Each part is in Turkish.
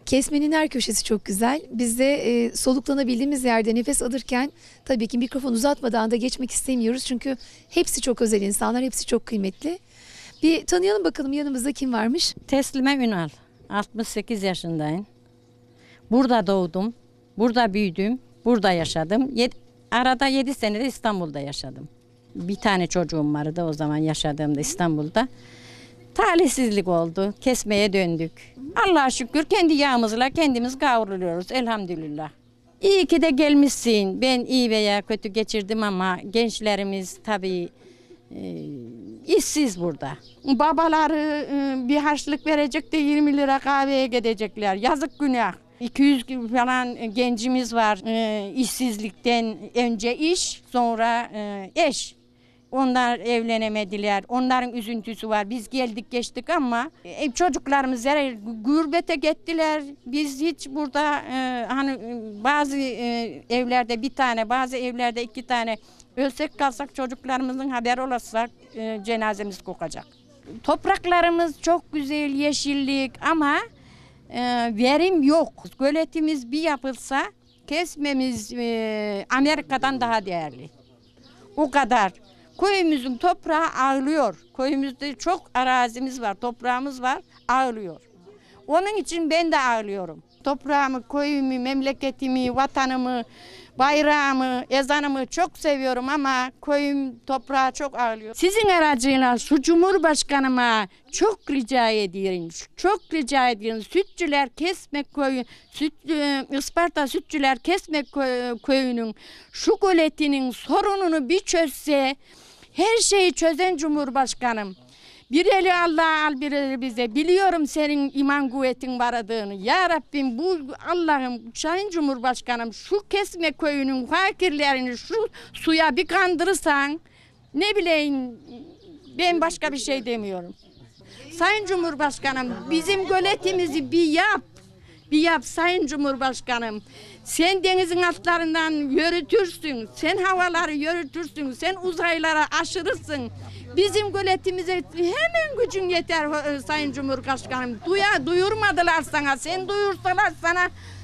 Kesmenin her köşesi çok güzel. Biz de soluklanabildiğimiz yerde nefes alırken tabii ki mikrofon uzatmadan da geçmek istemiyoruz. Çünkü hepsi çok özel insanlar, hepsi çok kıymetli. Bir tanıyalım bakalım yanımızda kim varmış? Teslime Ünal. 68 yaşındayım. Burada doğdum, burada büyüdüm, burada yaşadım. Arada 7 sene de İstanbul'da yaşadım. Bir tane çocuğum vardı o zaman yaşadığımda İstanbul'da. Talihsizlik oldu, kesmeye döndük. Allah'a şükür kendi yağımızla kendimiz kavruluyoruz elhamdülillah. İyi ki de gelmişsin. Ben iyi veya kötü geçirdim ama gençlerimiz tabii işsiz burada. Babaları bir harçlık verecek de 20 lira kahveye gidecekler. Yazık günah. 200 falan gencimiz var. İşsizlikten önce iş, sonra eş. Onlar evlenemediler. Onların üzüntüsü var. Biz geldik geçtik ama çocuklarımız gurbete gittiler. Biz hiç burada hani bazı evlerde bir tane, bazı evlerde 2 tane ölsek kalsak çocuklarımızın haberi olursak cenazemiz kokacak. Topraklarımız çok güzel, yeşillik ama verim yok. Göletimiz bir yapılsa kesmemiz Amerika'dan daha değerli. O kadar. Köyümüzün toprağı ağlıyor. Köyümüzde çok arazimiz var, toprağımız var, ağlıyor. Onun için ben de ağlıyorum. Toprağımı, köyümü, memleketimi, vatanımı, bayrağımı, ezanımı çok seviyorum ama köyüm, toprağı çok ağlıyor. Sizin aracıyla şu Cumhurbaşkanıma çok rica ediyorum. Çok rica ediyorum. Sütçüler Kesmek Köyü, Isparta Sütçüler Kesmek Köyü'nün şu göletinin sorununu bir çözse, her şeyi çözen Cumhurbaşkanım. Bir eli Allah'a al, bir eli bize. Biliyorum senin iman kuvvetin varadığını. Ya Rabbim bu Allah'ım, Sayın Cumhurbaşkanım şu Kesme Köyü'nün fakirlerini şu suya bir kandırırsan ne bileyim ben başka bir şey demiyorum. Sayın Cumhurbaşkanım bizim göletimizi bir yap. Bir yap Sayın Cumhurbaşkanım. Sen denizin altlarından yürütürsün. Sen havaları yürütürsün. Sen uzaylara aşırırsın. Bizim göletimize hemen gücün yeter Sayın Cumhurbaşkanım. Duyurmadılar sana. Sen duyursalar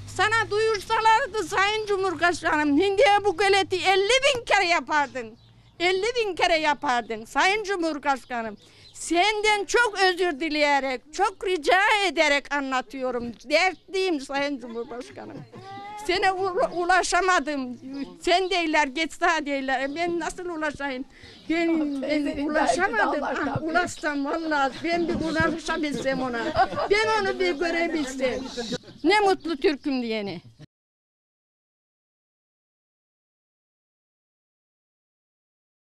sana duyursalardı Sayın Cumhurbaşkanım. Şimdi bu göleti 50.000 kere yapardın. 50.000 kere yapardın Sayın Cumhurbaşkanım. Senden çok özür dileyerek, çok rica ederek anlatıyorum. Dertliyim Sayın Cumhurbaşkanım. Sana ulaşamadım. Sen değiller, geç daha değiller. Ben nasıl ulaşayım? Ben ulaşamadım. Ulaşsam vallahi ben bir ulaşabilsem ona. Ben onu bir görebilsem. Ne mutlu Türk'üm diyene.